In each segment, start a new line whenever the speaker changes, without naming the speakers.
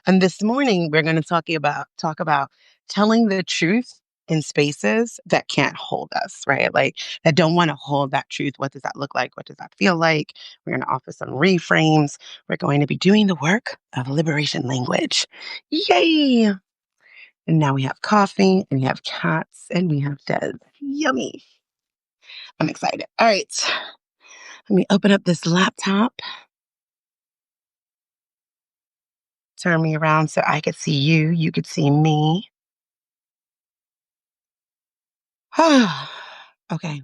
And this morning we're going to talk about telling the truth in spaces that can't hold us, right? Like that don't want to hold that truth. What does that look like? What does that feel like? We're going to offer some reframes. We're going to be doing the work of liberation language. Yay! And now we have coffee and we have cats and we have Des. Yummy. I'm excited. All right. Let me open up this laptop. Turn me around so I could see you. You could see me. Okay.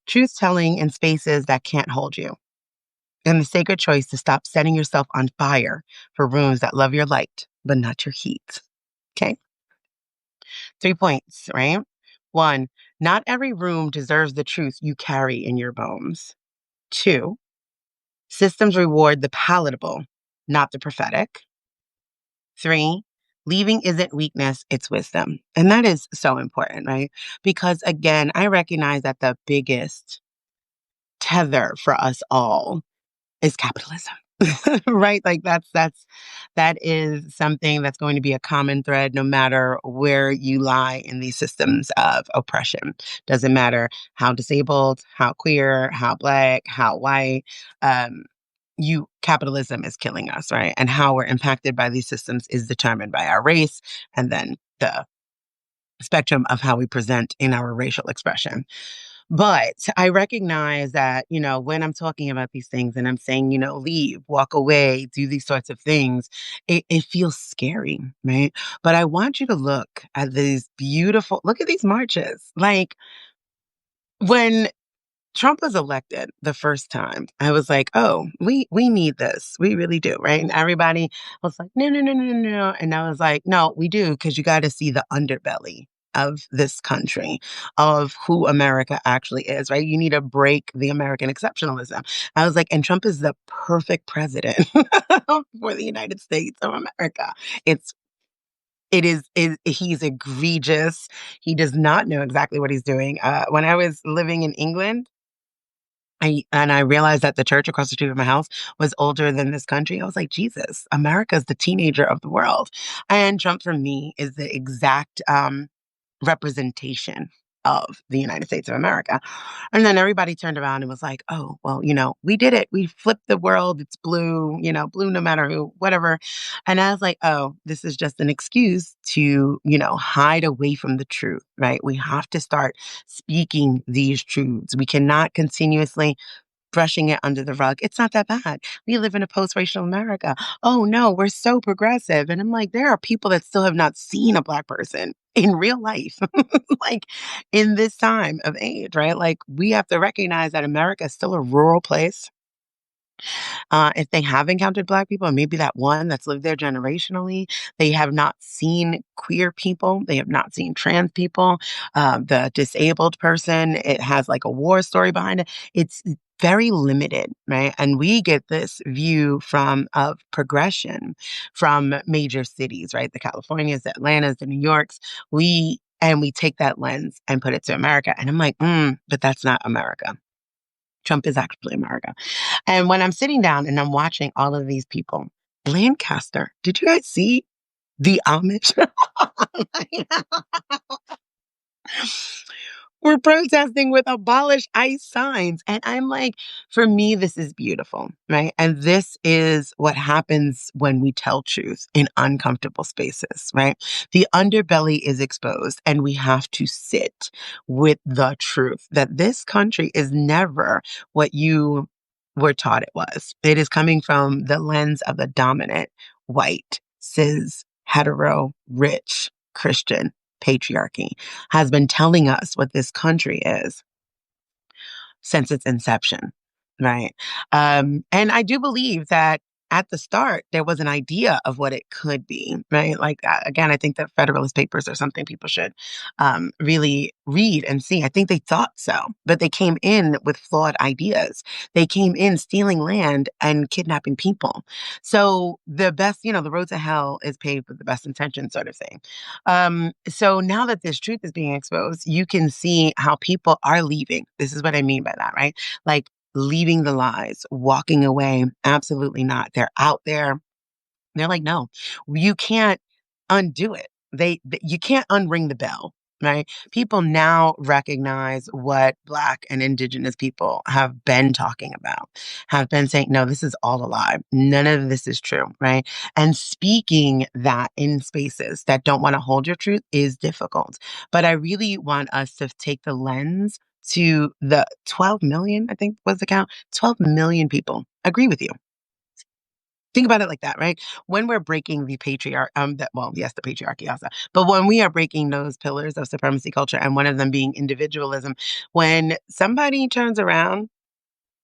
Truth telling in spaces that can't hold you. And the sacred choice to stop setting yourself on fire for rooms that love your light, but not your heat. Okay. 3 points, right? One, not every room deserves the truth you carry in your bones. Two, systems reward the palatable, not the prophetic. Three, leaving isn't weakness, it's wisdom. And that is so important, right? Because again, I recognize that the biggest tether for us all is capitalism. Right? Like that is something that's going to be a common thread no matter where you lie in these systems of oppression. Doesn't matter how disabled, how queer, how black, how white, you capitalism is killing us, right? And how we're impacted by these systems is determined by our race and then the spectrum of how we present in our racial expression. But I recognize that, when I'm talking about these things and I'm saying, leave, walk away, do these sorts of things, it feels scary, right? But I want you to look at look at these marches. Like when Trump was elected the first time, I was like, "Oh, we need this. We really do." Right? And everybody was like, "No, no, no, no, no, no." And I was like, "No, we do because you got to see the underbelly of this country, of who America actually is, right? You need to break the American exceptionalism." I was like, and Trump is the perfect president for the United States of America. It's he's egregious. He does not know exactly what he's doing. When I was living in England, I realized that the church across the street from my house was older than this country. I was like, Jesus, America's the teenager of the world. And Trump for me is the exact representation of the United States of America. And then everybody turned around and was like, oh, well, we did it. We flipped the world. It's blue, blue no matter who, whatever. And I was like, oh, this is just an excuse to, hide away from the truth, right? We have to start speaking these truths. We cannot continuously brushing it under the rug. It's not that bad. We live in a post-racial America. Oh no, we're so progressive. And I'm like, there are people that still have not seen a Black person in real life, like in this time of age, right? Like we have to recognize that America is still a rural place. If they have encountered Black people, and maybe that one that's lived there generationally, they have not seen queer people, they have not seen trans people, the disabled person, it has like a war story behind it. It's very limited, right? And we get this view of progression from major cities, right? The Californias, the Atlantas, the New Yorks. We take that lens and put it to America. And I'm like, but that's not America. Trump is actually America. And when I'm sitting down and I'm watching all of these people, Lancaster, did you guys see the Amish? We're protesting with abolish ICE signs. And I'm like, for me, this is beautiful, right? And this is what happens when we tell truth in uncomfortable spaces, right? The underbelly is exposed, and we have to sit with the truth that this country is never what you were taught it was. It is coming from the lens of the dominant, white, cis, hetero, rich, Christian patriarchy has been telling us what this country is since its inception, right? And I do believe that at the start, there was an idea of what it could be, right? Like, again, I think that Federalist Papers are something people should really read and see. I think they thought so, but they came in with flawed ideas. They came in stealing land and kidnapping people. So the best, the road to hell is paved with the best intentions, sort of thing. So now that this truth is being exposed, you can see how people are leaving. This is what I mean by that, right? Like leaving the lies, walking away. Absolutely not. They're out there. They're like, "No, you can't undo it." You can't unring the bell, right? People now recognize what Black and Indigenous people have been talking about, have been saying, "No, this is all a lie. None of this is true," right? And speaking that in spaces that don't wanna hold your truth is difficult. But I really want us to take the lens to the 12 million, I think was the count, 12 million people agree with you. Think about it like that, right? When we're breaking the yes, the patriarchy also, but when we are breaking those pillars of supremacy culture, and one of them being individualism, when somebody turns around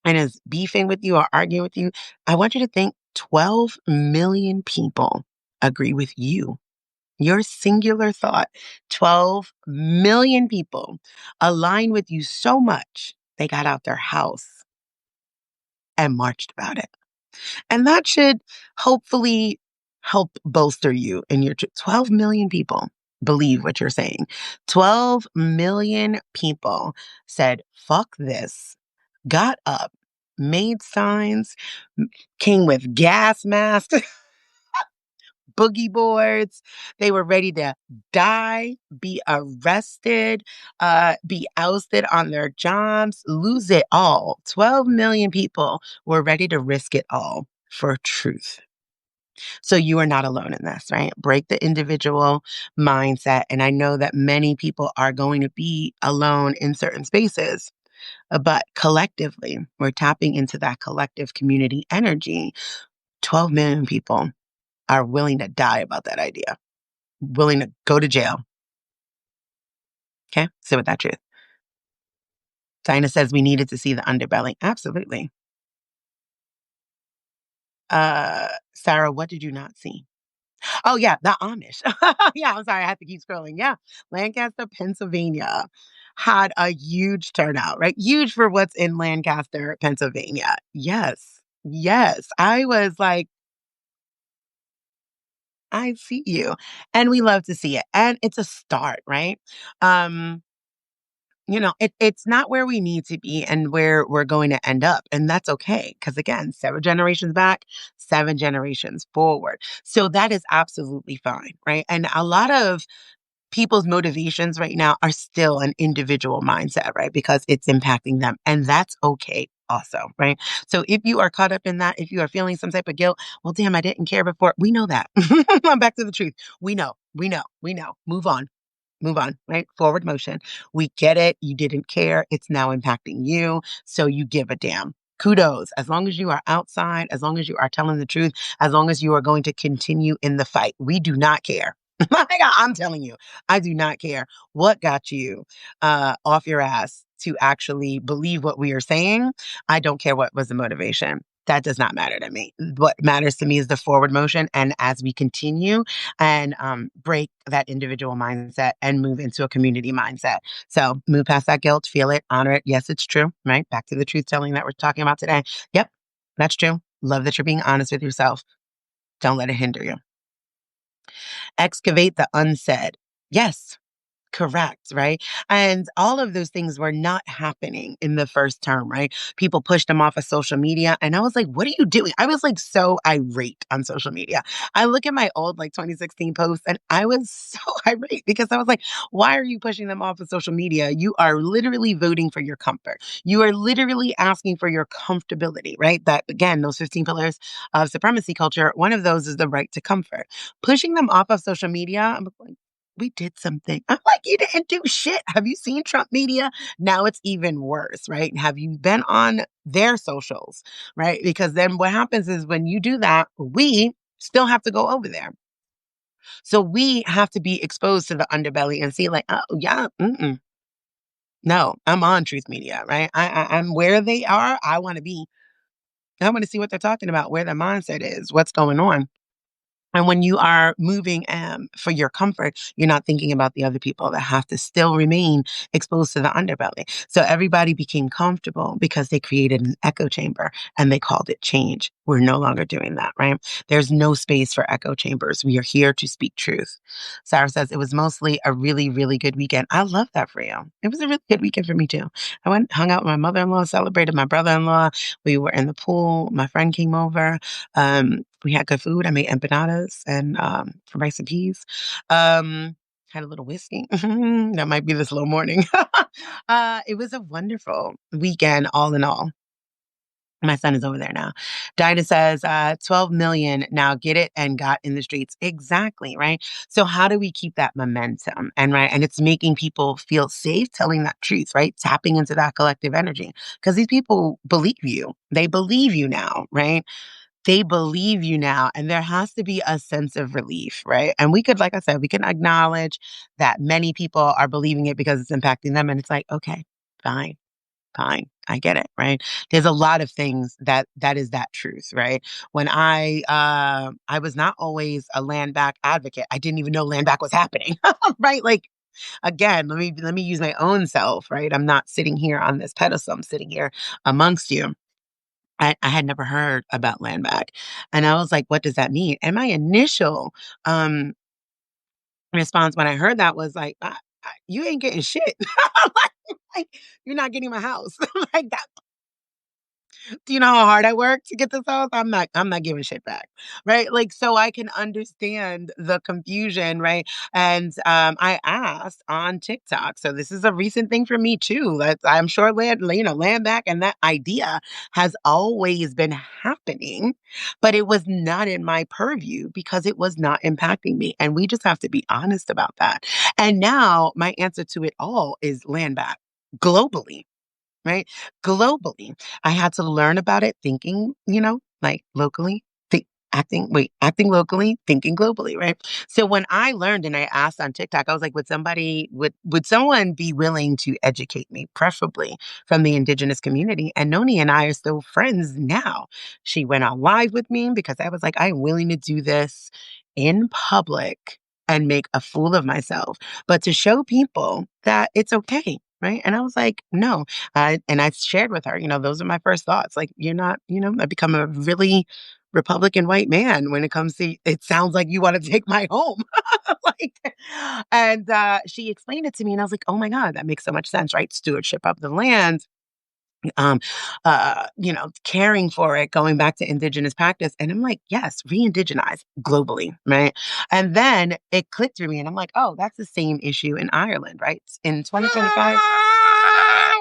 and is beefing with you or arguing with you, I want you to think 12 million people agree with you. Your singular thought, 12 million people align with you so much, they got out their house and marched about it. And that should hopefully help bolster you in your 12 million people believe what you're saying. 12 million people said, fuck this, got up, made signs, came with gas masks, boogie boards. They were ready to die, be arrested, be ousted on their jobs, lose it all. 12 million people were ready to risk it all for truth. So you are not alone in this, right? Break the individual mindset. And I know that many people are going to be alone in certain spaces, but collectively, we're tapping into that collective community energy. 12 million people are willing to die about that idea, willing to go to jail. Okay? Sit with that truth. Dinah says we needed to see the underbelly. Absolutely. Sarah, what did you not see? Oh, yeah, the Amish. Yeah, I'm sorry, I had to keep scrolling. Yeah, Lancaster, Pennsylvania had a huge turnout, right? Huge for what's in Lancaster, Pennsylvania. Yes, yes. I was like, I see you. And we love to see it. And it's a start, right? Um, it's not where we need to be and where we're going to end up. And that's okay. Because again, 7 generations back, 7 generations forward. So that is absolutely fine, right? And a lot of people's motivations right now are still an individual mindset, right? Because it's impacting them. And that's okay also, right? So if you are caught up in that, if you are feeling some type of guilt, well, damn, I didn't care before. We know that. I'm back to the truth. We know. Move on. Move on, right? Forward motion. We get it. You didn't care. It's now impacting you. So you give a damn. Kudos. As long as you are outside, as long as you are telling the truth, as long as you are going to continue in the fight, we do not care. I'm telling you, I do not care what got you off your ass to actually believe what we are saying. I don't care what was the motivation. That does not matter to me. What matters to me is the forward motion. And as we continue and break that individual mindset and move into a community mindset. So move past that guilt, feel it, honor it. Yes, it's true, right? Back to the truth telling that we're talking about today. Yep, that's true. Love that you're being honest with yourself. Don't let it hinder you. Excavate the unsaid. Yes, correct, right? And all of those things were not happening in the first term, right? People pushed them off of social media. And I was like, what are you doing? I was like so irate on social media. I look at my old like 2016 posts and I was so irate because I was like, why are you pushing them off of social media? You are literally voting for your comfort. You are literally asking for your comfortability, right? That again, those 15 pillars of supremacy culture, one of those is the right to comfort. Pushing them off of social media, I'm like, we did something. I'm like, you didn't do shit. Have you seen Trump media? Now it's even worse, right? Have you been on their socials, right? Because then what happens is when you do that, we still have to go over there. So we have to be exposed to the underbelly and see like, oh yeah, no, I'm on truth media, right? I'm where they are. I want to be. I want to see what they're talking about, where their mindset is, what's going on. And when you are moving for your comfort, you're not thinking about the other people that have to still remain exposed to the underbelly. So everybody became comfortable because they created an echo chamber and they called it change. We're no longer doing that, right? There's no space for echo chambers. We are here to speak truth. Sarah says it was mostly a really, really good weekend. I love that for you. It was a really good weekend for me too. I went, hung out with my mother-in-law, celebrated my brother-in-law. We were in the pool. My friend came over. We had good food. I made empanadas and rice and peas. Um, had a little whiskey. That might be the slow morning. It was a wonderful weekend, all in all. My son is over there now. Dinah says, 12 million now get it and got in the streets. Exactly, right? So how do we keep that momentum? And right, and it's making people feel safe telling that truth, right? Tapping into that collective energy. Because these people believe you. They believe you now, right? They believe you now. And there has to be a sense of relief, right? And we could, like I said, we can acknowledge that many people are believing it because it's impacting them. And it's like, okay, fine. Fine. I get it, right? There's a lot of things that is that truth, right? When I was not always a land back advocate. I didn't even know land back was happening, right? Like again, let me use my own self, right? I'm not sitting here on this pedestal. I'm sitting here amongst you. I had never heard about land back. And I was like, what does that mean? And my initial um response when I heard that was like, you ain't getting shit. like, you're not getting my house. like that do you know how hard I worked to get this house? I'm not giving shit back. Right. Like, so I can understand the confusion. Right. And I asked on TikTok. So this is a recent thing for me too. That I'm sure land back and that idea has always been happening, but it was not in my purview because it was not impacting me. And we just have to be honest about that. And now my answer to it all is land back globally, right? Globally. I had to learn about it thinking, like locally, acting locally, thinking globally, right? So when I learned and I asked on TikTok, I was like, would someone be willing to educate me, preferably from the Indigenous community? And Noni and I are still friends now. She went on live with me because I was like, I'm willing to do this in public and make a fool of myself, but to show people that it's okay. Right. And I was like, no, and I shared with her, those are my first thoughts. Like, you're not, I become a really Republican white man when it comes to, it sounds like you want to take my home. like, and she explained it to me and I was like, oh my God, that makes so much sense, right? Stewardship of the land, um, caring for it, going back to indigenous practice. And I'm like, yes, re-indigenize globally, right? And then it clicked through me and I'm like, oh, that's the same issue in Ireland, right? In 2025,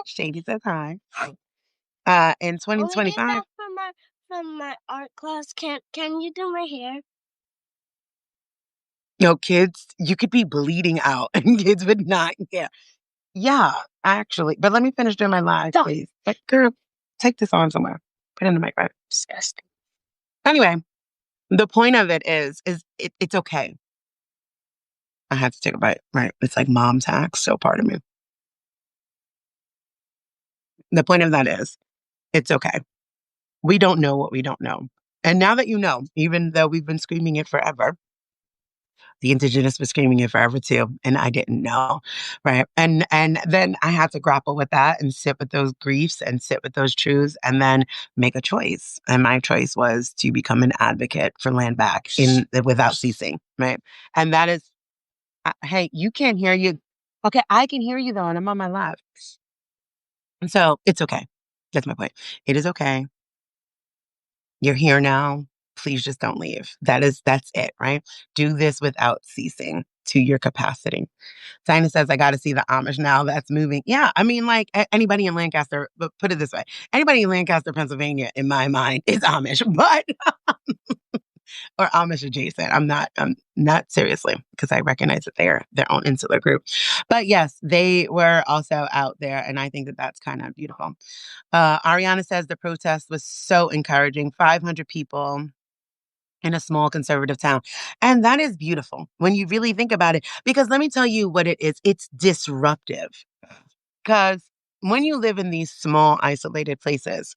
Shady says hi. In
Oh, we did
2025,
that from my art class. Can you do my hair?
kids, you could be bleeding out and kids would not care. Yeah, actually. But let me finish doing my live,
Done.
please. But girl, take this on somewhere. Put it in the microwave.
Disgusting.
Anyway, the point of it is it's okay. I have to take a bite, right? It's like mom's hacks, so part of me. The point of that is it's okay. We don't know what we don't know. And now that you know, even though we've been screaming it forever, the Indigenous was screaming it forever too, and I didn't know, right? And then I had to grapple with that and sit with those griefs and sit with those truths, and then make a choice. And my choice was to become an advocate for land back in without ceasing, right? And that is, hey, you can't hear you. Okay, I can hear you though, and I'm on my live, and so it's okay. That's my point. It is okay. You're here now. Please just don't leave. That's it, right? Do this without ceasing to your capacity. Tina says, I got to see the Amish now. That's moving. Yeah. I mean, like anybody in Lancaster, but put it this way, anybody in Lancaster, Pennsylvania, in my mind, is Amish, but, or Amish adjacent. I'm not seriously, because I recognize that they're their own insular group. But yes, they were also out there. And I think that that's kind of beautiful. Ariana says the protest was so encouraging. 500 people in a small conservative town. And that is beautiful when you really think about it. Because let me tell you what it is, it's disruptive. Because when you live in these small, isolated places,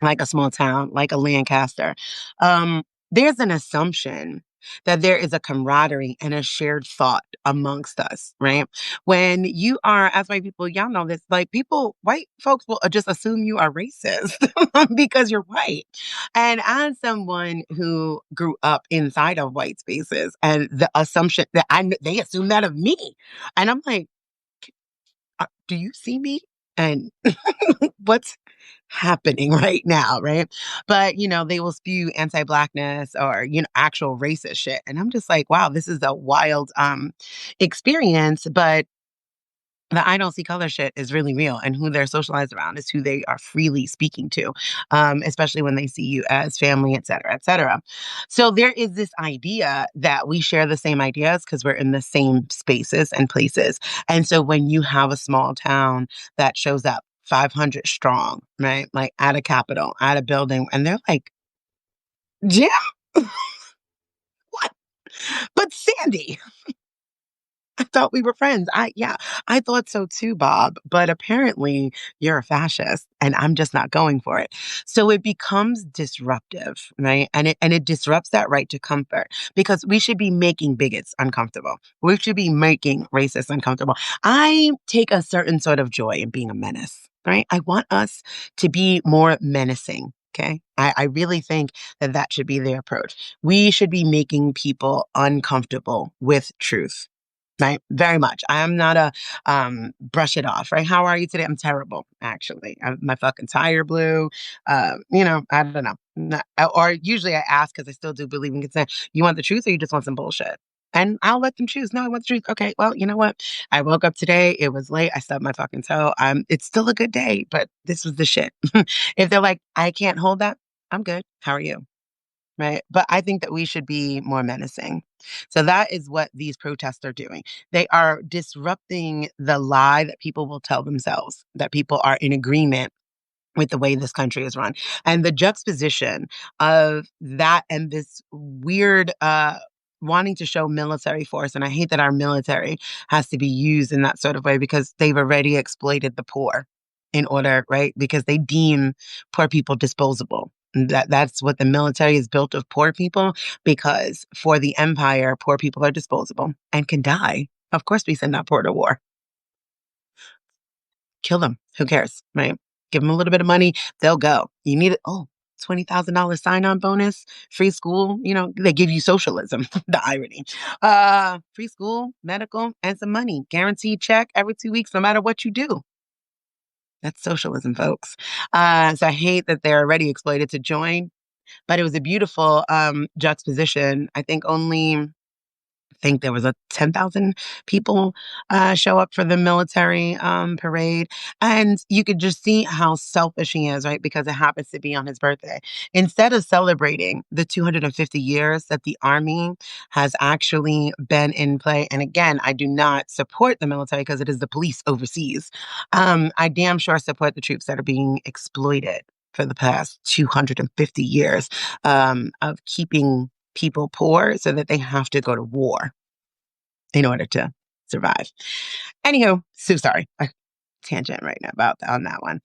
like a small town, like a Lancaster, there's an assumption that there is a camaraderie and a shared thought amongst us, right? When you are, as white people, y'all know this, like white folks will just assume you are racist because you're white. And as someone who grew up inside of white spaces, and the assumption that they assume that of me, and I'm like, do you see me? and what's happening right now, right? But, they will spew anti-blackness or, actual racist shit. And I'm just like, wow, this is a wild experience, but the I don't see color shit is really real, and who they're socialized around is who they are freely speaking to, especially when they see you as family, et cetera, et cetera. So there is this idea that we share the same ideas because we're in the same spaces and places. And so when you have a small town that shows up 500 strong, right? Like at a capitol, at a building, and they're like, Jim, what? But Sandy, I thought we were friends. Yeah, I thought so too, Bob. But apparently you're a fascist and I'm just not going for it. So it becomes disruptive, right? And it disrupts that right to comfort because we should be making bigots uncomfortable. We should be making racists uncomfortable. I take a certain sort of joy in being a menace, right? I want us to be more menacing. Okay. I really think that that should be the approach. We should be making people uncomfortable with truth. Right? Very much. I am not a brush it off, right? How are you today? I'm terrible, actually. My fucking tire blew. I don't know. Or usually I ask because I still do believe in consent. You want the truth or you just want some bullshit? And I'll let them choose. No, I want the truth. Okay, well, you know what? I woke up today. It was late. I stubbed my fucking toe. It's still a good day, but this was the shit. If they're like, I can't hold that, I'm good. How are you? Right? But I think that we should be more menacing. So that is what these protests are doing. They are disrupting the lie that people will tell themselves, that people are in agreement with the way this country is run. And the juxtaposition of that and this weird wanting to show military force. And I hate that our military has to be used in that sort of way because they've already exploited the poor in order, right? Because they deem poor people disposable. That's what the military is built of, poor people, because for the empire, poor people are disposable and can die. Of course, we send our poor to war. Kill them. Who cares, right? Give them a little bit of money, they'll go. You need it. Oh, $20,000 sign-on bonus, free school. They give you socialism. The irony. Free school, medical, and some money. Guaranteed check every 2 weeks, no matter what you do. That's socialism, folks. So I hate that they're already exploited to join, but it was a beautiful juxtaposition. I think there was a 10,000 people show up for the military parade. And you could just see how selfish he is, right? Because it happens to be on his birthday. Instead of celebrating the 250 years that the Army has actually been in play, and again, I do not support the military because it is the police overseas. I damn sure support the troops that are being exploited for the past 250 years of keeping people poor so that they have to go to war in order to survive. Anywho, so sorry. Tangent right now on that one.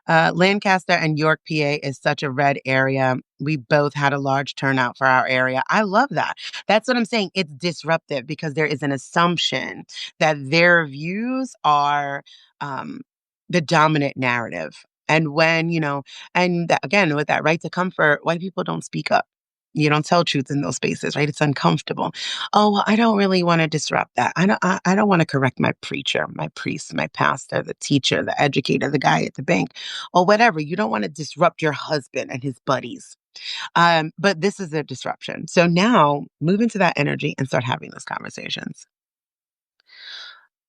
Lancaster and York, PA is such a red area. We both had a large turnout for our area. I love that. That's what I'm saying. It's disruptive because there is an assumption that their views are the dominant narrative. And again, with that right to comfort, white people don't speak up. You don't tell truth in those spaces, right? It's uncomfortable. Oh, well, I don't really want to disrupt that. I don't want to correct my preacher, my priest, my pastor, the teacher, the educator, the guy at the bank, or whatever. You don't want to disrupt your husband and his buddies. But this is a disruption. So now move into that energy and start having those conversations.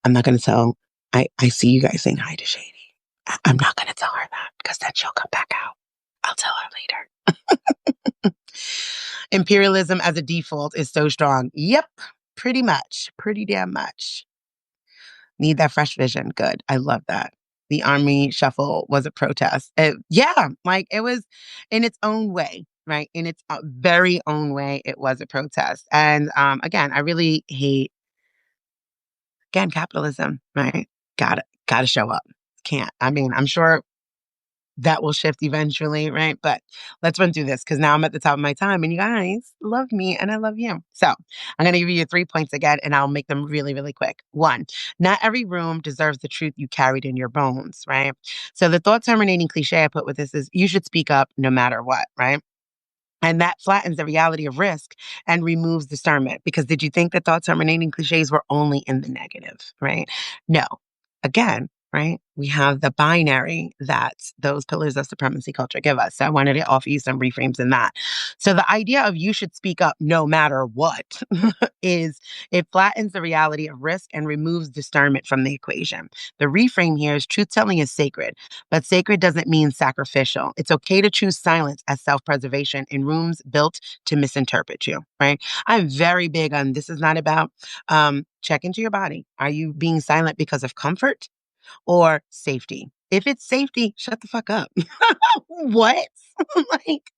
I'm not going to tell. I see you guys saying hi to Shady. I'm not going to tell her that because then she'll come back out. I'll tell her later. Imperialism as a default is so strong. Yep, pretty much. Pretty damn much. Need that fresh vision. Good. I love that. The army shuffle was a protest. Yeah, like it was in its own way, right? In its very own way, it was a protest. And again, I really hate, again, capitalism, right? Gotta show up. Can't. I mean, I'm sure that will shift eventually, right? But let's run through this because now I'm at the top of my time and you guys love me and I love you. So I'm going to give you 3 points again and I'll make them really, really quick. One, not every room deserves the truth you carried in your bones, right? So the thought terminating cliche I put with this is you should speak up no matter what, right? And that flattens the reality of risk and removes discernment. Because did you think that thought terminating cliches were only in the negative, right? No. Again, right? We have the binary that those pillars of supremacy culture give us. So I wanted to offer you some reframes in that. So the idea of you should speak up no matter what is it flattens the reality of risk and removes discernment from the equation. The reframe here is truth telling is sacred, but sacred doesn't mean sacrificial. It's okay to choose silence as self preservation in rooms built to misinterpret you, right? I'm very big on this is not about check into your body. Are you being silent because of comfort or safety? If it's safety, shut the fuck up. What? Like,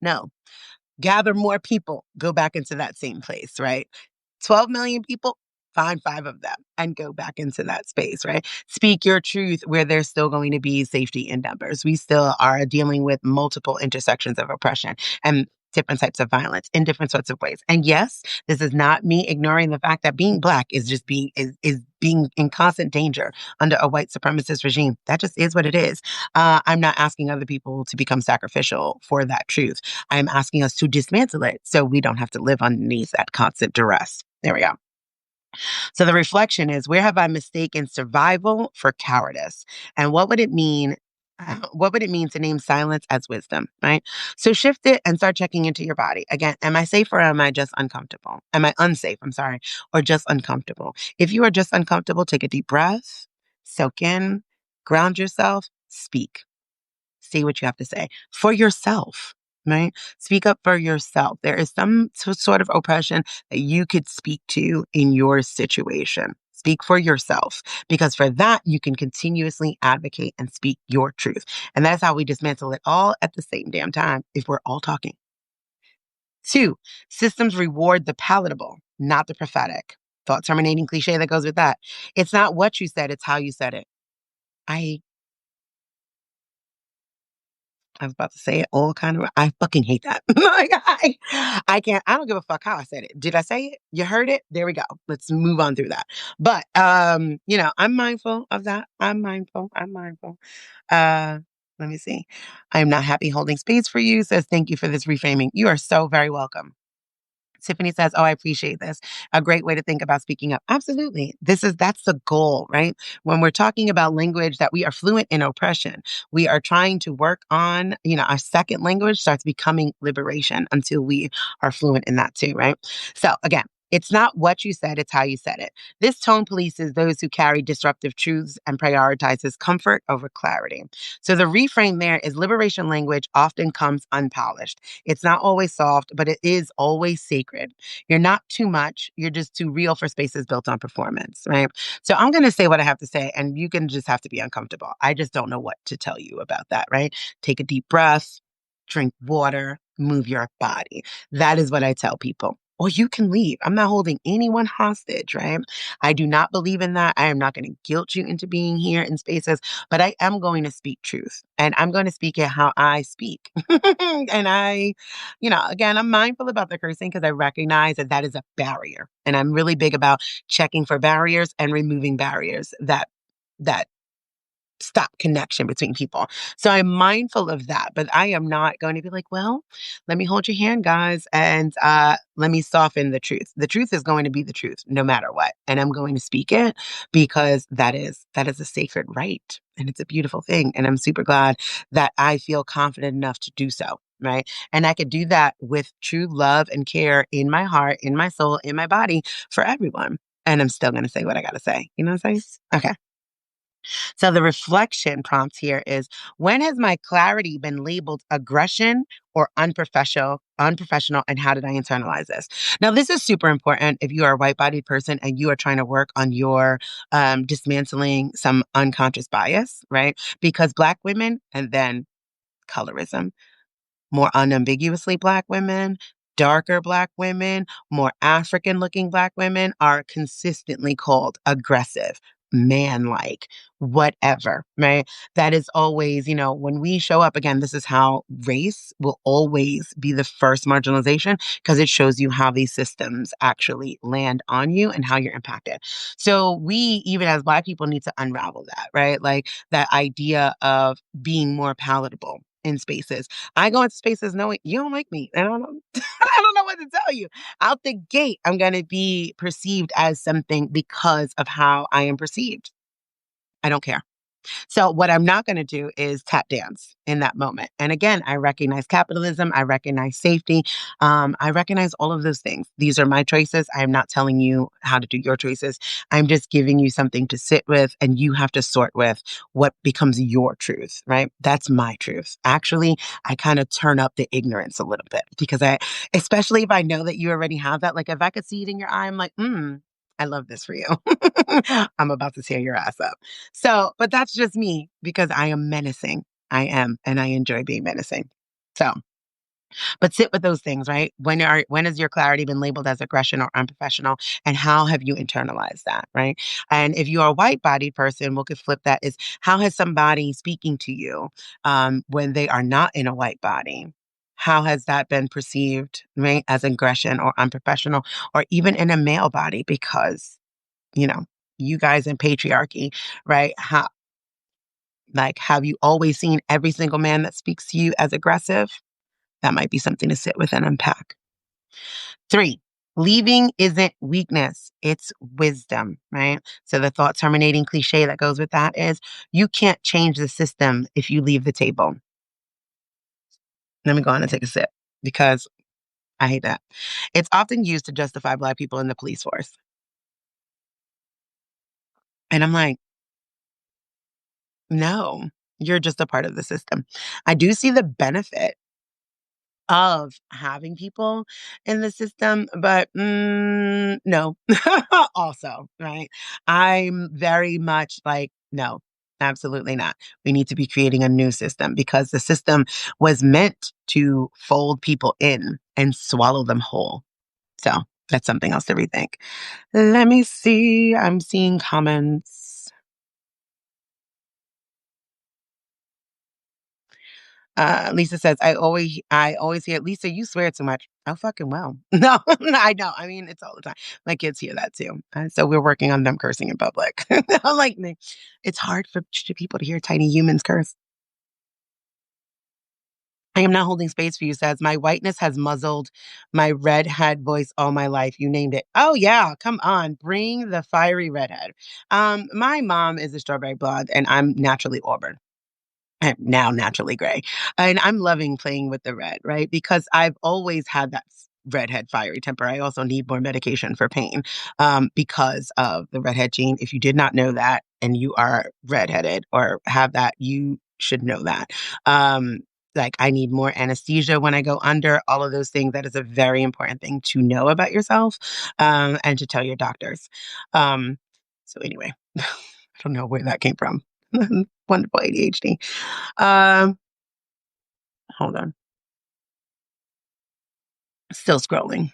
no. Gather more people, go back into that same place, right? 12 million people, find five of them and go back into that space, right? Speak your truth where there's still going to be safety in numbers. We still are dealing with multiple intersections of oppression and different types of violence in different sorts of ways. And yes, this is not me ignoring the fact that being Black is just is being in constant danger under a white supremacist regime. That just is what it is. I'm not asking other people to become sacrificial for that truth. I'm asking us to dismantle it so we don't have to live underneath that constant duress. There we go. So the reflection is where have I mistaken survival for cowardice? And what would it mean? What would it mean to name silence as wisdom, right? So shift it and start checking into your body. Again, am I safe or am I just uncomfortable? Am I unsafe? I'm sorry, or just uncomfortable? If you are just uncomfortable, take a deep breath, soak in, ground yourself, speak. See what you have to say for yourself, right? Speak up for yourself. There is some sort of oppression that you could speak to in your situation. Speak for yourself because for that, you can continuously advocate and speak your truth. And that's how we dismantle it all at the same damn time if we're all talking. Two, systems reward the palatable, not the prophetic. Thought terminating cliche that goes with that. It's not what you said, it's how you said it. I I was about to say it all kind of. I fucking hate that. Like, I can't. I don't give a fuck how I said it. Did I say it? You heard it. There we go. Let's move on through that. But I'm mindful of that. I'm mindful. I'm mindful. Uh, Let me see. I am not happy holding space for you. Says thank you for this reframing. You are so very welcome. Tiffany says, "Oh, I appreciate this. A great way to think about speaking up." Absolutely. That's the goal, right? When we're talking about language that we are fluent in oppression, we are trying to work on, our second language starts becoming liberation until we are fluent in that too, right? So again, it's not what you said, it's how you said it. This tone polices those who carry disruptive truths and prioritizes comfort over clarity. So the reframe there is liberation language often comes unpolished. It's not always soft, but it is always sacred. You're not too much. You're just too real for spaces built on performance, right? So I'm going to say what I have to say, and you can just have to be uncomfortable. I just don't know what to tell you about that, right? Take a deep breath, drink water, move your body. That is what I tell people. Or you can leave. I'm not holding anyone hostage, right? I do not believe in that. I am not going to guilt you into being here in spaces, but I am going to speak truth and I'm going to speak it how I speak. And again, I'm mindful about the cursing because I recognize that that is a barrier. And I'm really big about checking for barriers and removing barriers that stop connection between people. So I'm mindful of that, but I am not going to be like, well, let me hold your hand, guys, and let me soften the truth. The truth is going to be the truth no matter what. And I'm going to speak it because that is a sacred right. And it's a beautiful thing. And I'm super glad that I feel confident enough to do so. Right. And I could do that with true love and care in my heart, in my soul, in my body for everyone. And I'm still going to say what I got to say. You know what I'm saying? Okay. So the reflection prompt here is when has my clarity been labeled aggression or unprofessional, and how did I internalize this? Now, this is super important if you are a white-bodied person and you are trying to work on your dismantling some unconscious bias, right? Because Black women and then colorism more unambiguously Black women, darker Black women, more African looking Black women are consistently called aggressive, man like, whatever, right? That is always, when we show up again, this is how race will always be the first marginalization because it shows you how these systems actually land on you and how you're impacted. So we, even as Black people, need to unravel that, right? Like that idea of being more palatable in spaces. I go into spaces knowing you don't like me. I don't know. I don't know what to tell you. Out the gate, I'm going to be perceived as something because of how I am perceived. I don't care. So what I'm not going to do is tap dance in that moment. And again, I recognize capitalism. I recognize safety. I recognize all of those things. These are my choices. I am not telling you how to do your choices. I'm just giving you something to sit with, and you have to sort with what becomes your truth, right? That's my truth. Actually, I kind of turn up the ignorance a little bit because especially if I know that you already have that, like if I could see it in your eye, I'm like, I love this for you. I'm about to tear your ass up. So, but that's just me because I am menacing. I am, and I enjoy being menacing. So, but sit with those things, right? When has your clarity been labeled as aggression or unprofessional, and how have you internalized that, right? And if you are a white-bodied person, what could flip that is how has somebody speaking to you when they are not in a white body? How has that been perceived, right, as aggression or unprofessional, or even in a male body? Because you know, you guys in patriarchy, right? Have you always seen every single man that speaks to you as aggressive? That might be something to sit with and unpack. 3, leaving isn't weakness, it's wisdom, right? So the thought terminating cliche that goes with that is you can't change the system if you leave the table. Let me go on and take a sip because I hate that. It's often used to justify Black people in the police force. And I'm like, no, you're just a part of the system. I do see the benefit of having people in the system, but no, also, right? I'm very much like, no, absolutely not. We need to be creating a new system because the system was meant to fold people in and swallow them whole. So that's something else to rethink. Let me see. I'm seeing comments. Lisa says, I always hear, Lisa, you swear too much. Oh, fucking well. No, I know. I mean, it's all the time. My kids hear that too. So we're working on them cursing in public. I'm like, it's hard for people to hear tiny humans curse. I am not holding space for you, says, my whiteness has muzzled my redhead voice all my life. You named it. Oh, yeah. Come on. Bring the fiery redhead. My mom is a strawberry blonde, and I'm naturally auburn. I'm now naturally gray. And I'm loving playing with the red, right? Because I've always had that redhead fiery temper. I also need more medication for pain because of the redhead gene. If you did not know that and you are redheaded or have that, you should know that. Like I need more anesthesia when I go under, all of those things. That is a very important thing to know about yourself and to tell your doctors. So anyway, I don't know where that came from. Wonderful ADHD. Um, hold on. Still scrolling.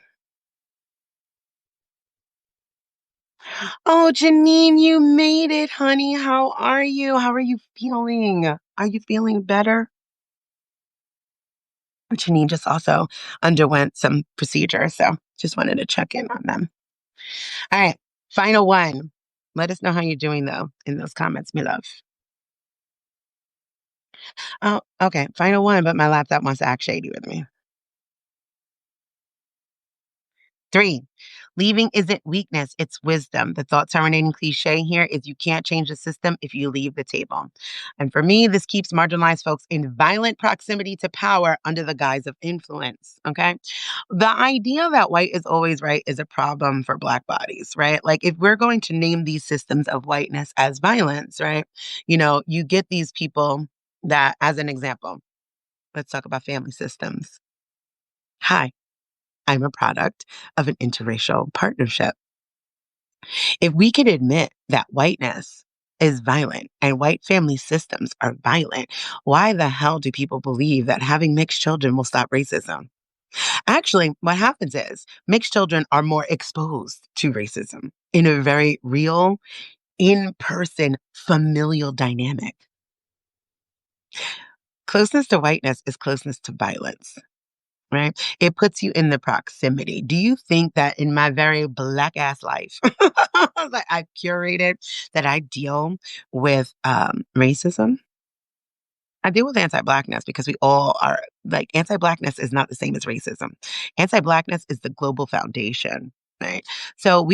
Oh, Janine, you made it, honey. How are you? How are you feeling? Are you feeling better? Janine just also underwent some procedure, so just wanted to check in on them. All right, final one. Let us know how you're doing though in those comments, my love. Oh, okay. Final one, but my laptop wants to act shady with me. 3, leaving isn't weakness, it's wisdom. The thought terminating cliche here is you can't change the system if you leave the table. And for me, this keeps marginalized folks in violent proximity to power under the guise of influence. Okay. The idea that white is always right is a problem for Black bodies, right? Like if we're going to name these systems of whiteness as violence, right? You get these people that, as an example, let's talk about family systems. Hi. I'm a product of an interracial partnership. If we can admit that whiteness is violent and white family systems are violent, why the hell do people believe that having mixed children will stop racism? Actually, what happens is mixed children are more exposed to racism in a very real, in person, familial dynamic. Closeness to whiteness is closeness to violence. Right? It puts you in the proximity. Do you think that in my very Black ass life that I've curated that I deal with racism? I deal with anti-Blackness because we all are like anti-Blackness is not the same as racism. Anti-Blackness is the global foundation, right? So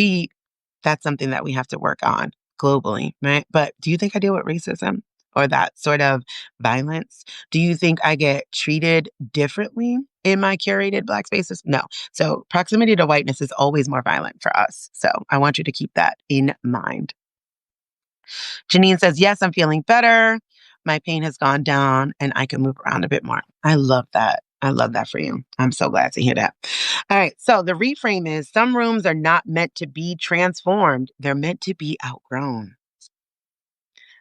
that's something that we have to work on globally, right? But do you think I deal with racism or that sort of violence? Do you think I get treated differently in my curated Black spaces? No. So proximity to whiteness is always more violent for us. So I want you to keep that in mind. Janine says, yes, I'm feeling better. My pain has gone down and I can move around a bit more. I love that. I love that for you. I'm so glad to hear that. All right. So the reframe is some rooms are not meant to be transformed, they're meant to be outgrown.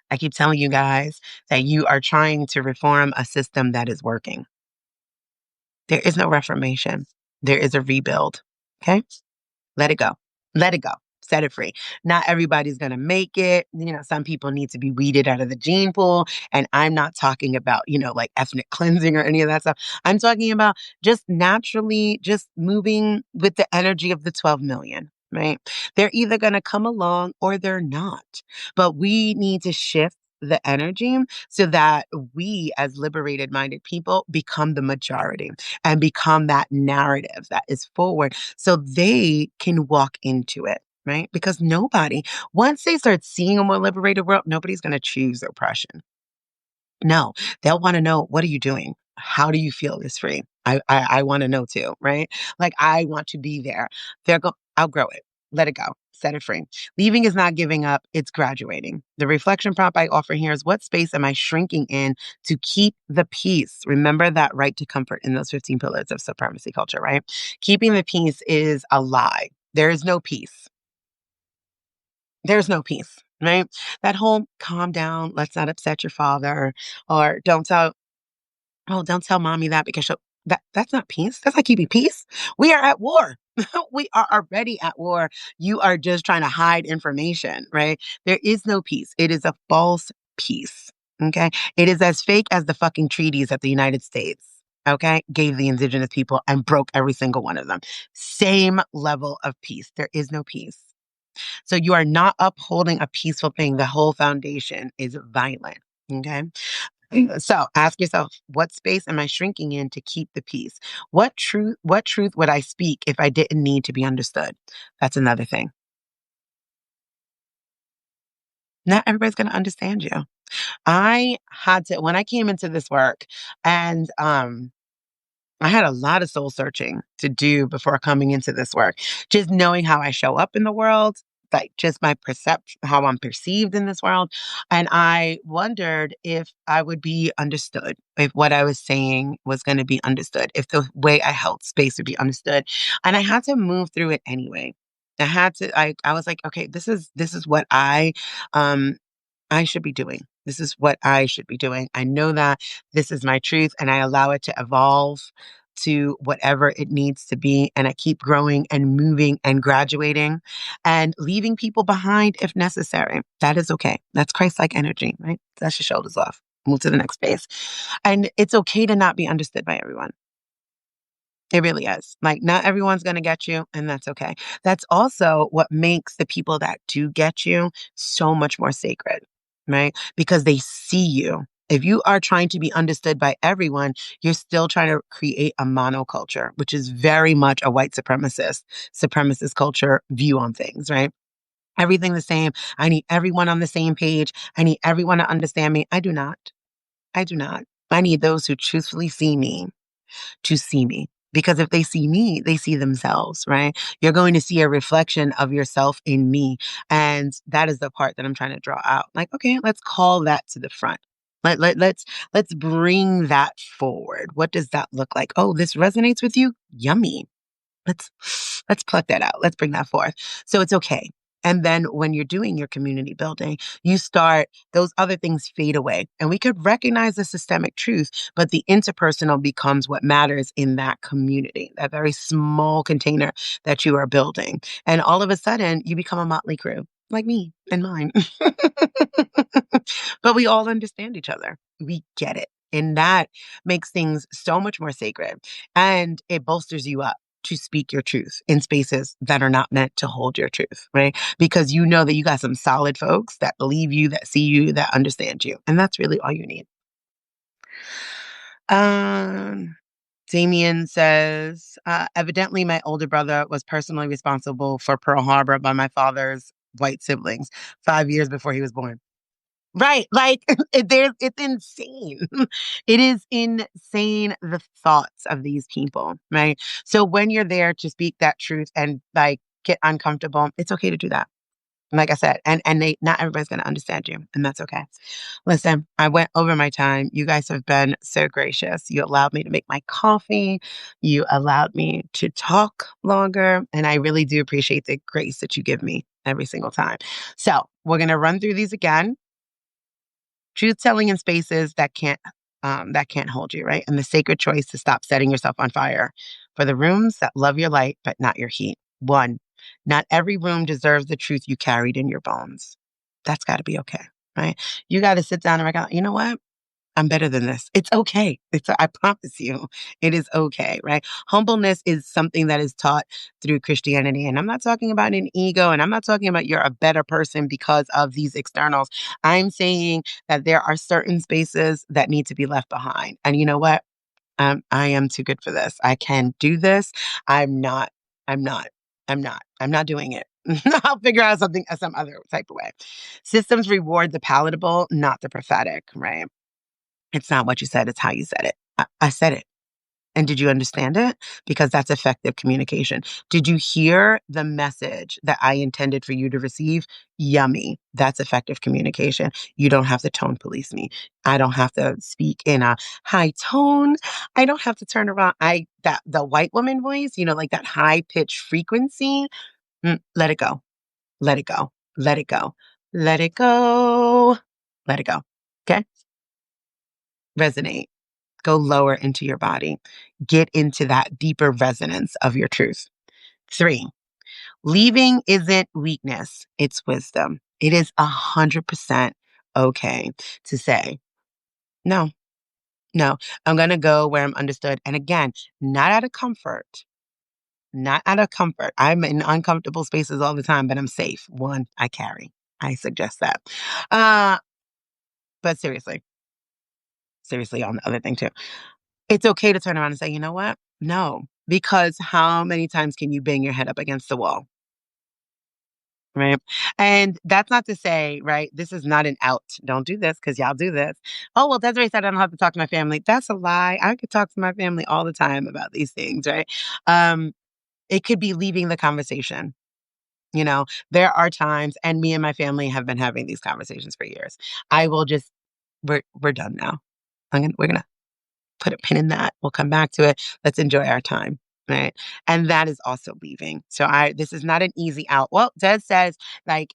I keep telling you guys that you are trying to reform a system that is working. There is no reformation, there is a rebuild. Okay. Let it go. Let it go. Set it free. Not everybody's going to make it. Some people need to be weeded out of the gene pool. And I'm not talking about, like ethnic cleansing or any of that stuff. I'm talking about just naturally just moving with the energy of the 12 million, right? They're either going to come along or they're not. But we need to shift the energy so that we as liberated minded people become the majority and become that narrative that is forward so they can walk into it, right? Because once they start seeing a more liberated world, nobody's going to choose oppression. No, they'll want to know, what are you doing? How do you feel this free? I want to know too, right? Like I want to be there. Outgrow it. Let it go. Set it free. Leaving is not giving up, it's graduating. The reflection prompt I offer here is what space am I shrinking in to keep the peace? Remember that right to comfort in those 15 pillars of supremacy culture, right? Keeping the peace is a lie. There is no peace. There's no peace, right? That whole calm down, let's not upset your father, or don't tell mommy that because that's not peace. That's not keeping peace. We are at war. We are already at war. You are just trying to hide information, right? There is no peace. It is a false peace. Okay. It is as fake as the fucking treaties that the United States, okay, gave the indigenous people and broke every single one of them. Same level of peace. There is no peace. So you are not upholding a peaceful thing. The whole foundation is violent. Okay. So ask yourself, what space am I shrinking in to keep the peace? What truth would I speak if I didn't need to be understood? That's another thing. Not everybody's going to understand you. I had to, when I came into this work and, I had a lot of soul searching to do before coming into this work. Just knowing how I show up in the world, like just my perception, how I'm perceived in this world. And I wondered if I would be understood, if what I was saying was going to be understood, if the way I held space would be understood. And I had to move through it anyway. I was like, okay, this is what I should be doing. This is what I should be doing. I know that this is my truth and I allow it to evolve to whatever it needs to be. And I keep growing and moving and graduating and leaving people behind if necessary. That is okay. That's Christ-like energy, right? That's your shoulders off. Move to the next phase. And it's okay to not be understood by everyone. It really is. Like, not everyone's going to get you, and that's okay. That's also what makes the people that do get you so much more sacred, right? Because they see you. If you are trying to be understood by everyone, you're still trying to create a monoculture, which is very much a white supremacist culture view on things, right? Everything the same. I need everyone on the same page. I need everyone to understand me. I do not. I do not. I need those who truthfully see me to see me. Because if they see me, they see themselves, right? You're going to see a reflection of yourself in me. And that is the part that I'm trying to draw out. Like, okay, let's call that to the front. Let's bring that forward. What does that look like? Oh, this resonates with you? Yummy. Let's let's pluck that out. Let's bring that forth. So it's okay. And then when you're doing your community building, those other things fade away. And we could recognize the systemic truth, but the interpersonal becomes what matters in that community, that very small container that you are building. And all of a sudden, you become a motley crew, like me and mine. But we all understand each other. We get it. And that makes things so much more sacred. And it bolsters you up to speak your truth in spaces that are not meant to hold your truth, right? Because you know that you got some solid folks that believe you, that see you, that understand you. And that's really all you need. Um, Damien says, evidently my older brother was personally responsible for Pearl Harbor by my father's white siblings 5 years before he was born. Right. Like it's insane. It is insane the thoughts of these people, right? So when you're there to speak that truth and like get uncomfortable, it's okay to do that. Like I said, and they not everybody's gonna understand you, and that's okay. Listen, I went over my time. You guys have been so gracious. You allowed me to make my coffee. You allowed me to talk longer, and I really do appreciate the grace that you give me every single time. So we're gonna run through these again. Truth telling in spaces that can't hold you, right? And the sacred choice to stop setting yourself on fire for the rooms that love your light but not your heat. One, not every room deserves the truth you carried in your bones. That's got to be okay, right? You got to sit down and recognize, you know what? I'm better than this. It's okay. I promise you, it is okay, right? Humbleness is something that is taught through Christianity. And I'm not talking about an ego, and I'm not talking about you're a better person because of these externals. I'm saying that there are certain spaces that need to be left behind. And you know what? I am too good for this. I can do this. I'm not, I'm not, I'm not doing it. I'll figure out something some other type of way. Systems reward the palatable, not the prophetic, right? It's not what you said, it's how you said it. I said it. And did you understand it? Because that's effective communication. Did you hear the message that I intended for you to receive? Yummy. That's effective communication. You don't have to tone police me. I don't have to speak in a high tone. I don't have to turn around. That the white woman voice, like that high pitched frequency. Let it go. Let it go. Let it go. Let it go. Let it go. Okay? Resonate. Go lower into your body. Get into that deeper resonance of your truth. Three, leaving isn't weakness, it's wisdom. It is 100% okay to say, no, no, I'm going to go where I'm understood. And again, not out of comfort, not out of comfort. I'm in uncomfortable spaces all the time, but I'm safe. One, I carry. I suggest that. Uh, but seriously on the other thing too. It's okay to turn around and say, you know what? No, because how many times can you bang your head up against the wall? Right. And that's not to say, right, this is not an out. Don't do this because y'all do this. Oh, well, Desiree said I don't have to talk to my family. That's a lie. I could talk to my family all the time about these things, right? Um, it could be leaving the conversation. There are times, and me and my family have been having these conversations for years. I will just, we're done now. We're gonna put a pin in that. We'll come back to it. Let's enjoy our time. Right. And that is also leaving. So this is not an easy out. Well, Des says like,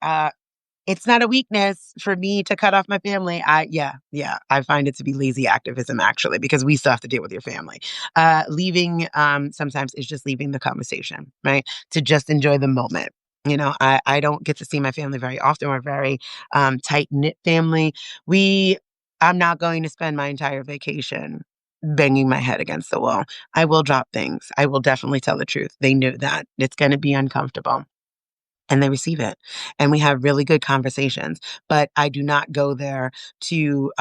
it's not a weakness for me to cut off my family. Yeah, I find it to be lazy activism actually, because we still have to deal with your family. Leaving, sometimes is just leaving the conversation, right? To just enjoy the moment. I don't get to see my family very often. We're a very tight knit family. I'm not going to spend my entire vacation banging my head against the wall. I will drop things. I will definitely tell the truth. They knew that it's going to be uncomfortable, and they receive it. And we have really good conversations, but I do not go there to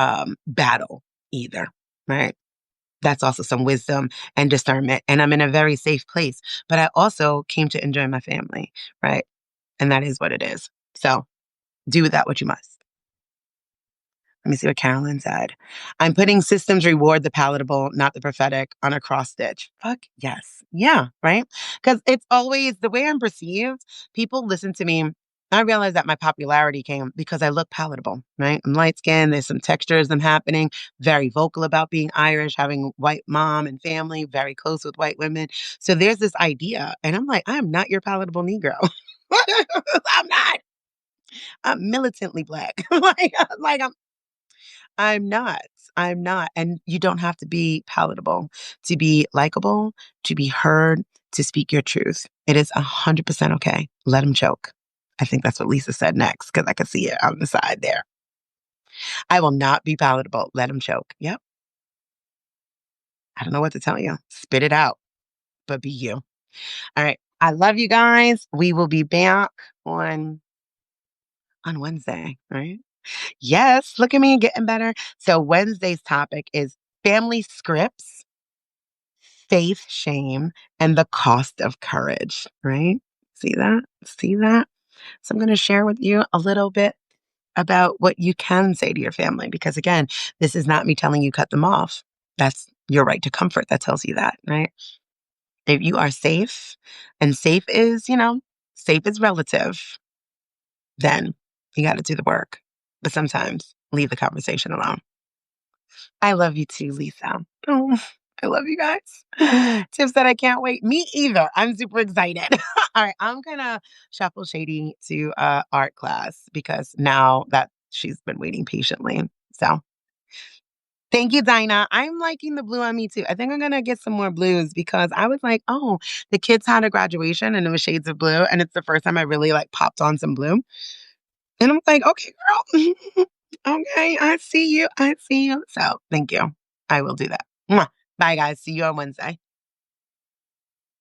battle either. Right. That's also some wisdom and discernment. And I'm in a very safe place, but I also came to enjoy my family. Right. And that is what it is. So do with that what you must. Let me see what Carolyn said. I'm putting systems reward the palatable, not the prophetic, on a cross stitch. Fuck yes. Yeah, right? Because it's always the way I'm perceived. People listen to me. I realize that my popularity came because I look palatable, right? I'm light skinned. There's some textures I'm happening. Very vocal about being Irish, having a white mom and family, very close with white women. So there's this idea. And I'm like, I'm not your palatable Negro. I'm not. I'm militantly black. I'm not. I'm not. And you don't have to be palatable to be likable, to be heard, to speak your truth. It is 100% okay. Let them choke. I think that's what Lisa said next because I could see it on the side there. I will not be palatable. Let them choke. Yep. I don't know what to tell you. Spit it out, but be you. All right. I love you guys. We will be back on Wednesday, right? Yes, look at me getting better. So Wednesday's topic is family scripts, faith shame, and the cost of courage, right? See that? See that? So I'm going to share with you a little bit about what you can say to your family because again, this is not me telling you cut them off. That's your right to comfort that tells you that, right? If you are safe and safe is, safe is relative, then you got to do the work. But sometimes leave the conversation alone. I love you too, Lisa. Oh, I love you guys. Tiff said I can't wait. Me either. I'm super excited. All right, I'm gonna shuffle Shady to art class because now that she's been waiting patiently. So thank you, Dinah. I'm liking the blue on me too. I think I'm gonna get some more blues because I was like, oh, the kids had a graduation and it was shades of blue, and it's the first time I really like popped on some blue. And I'm like, okay, girl. Okay, I see you. I see you. So thank you. I will do that. Mwah. Bye, guys. See you on Wednesday.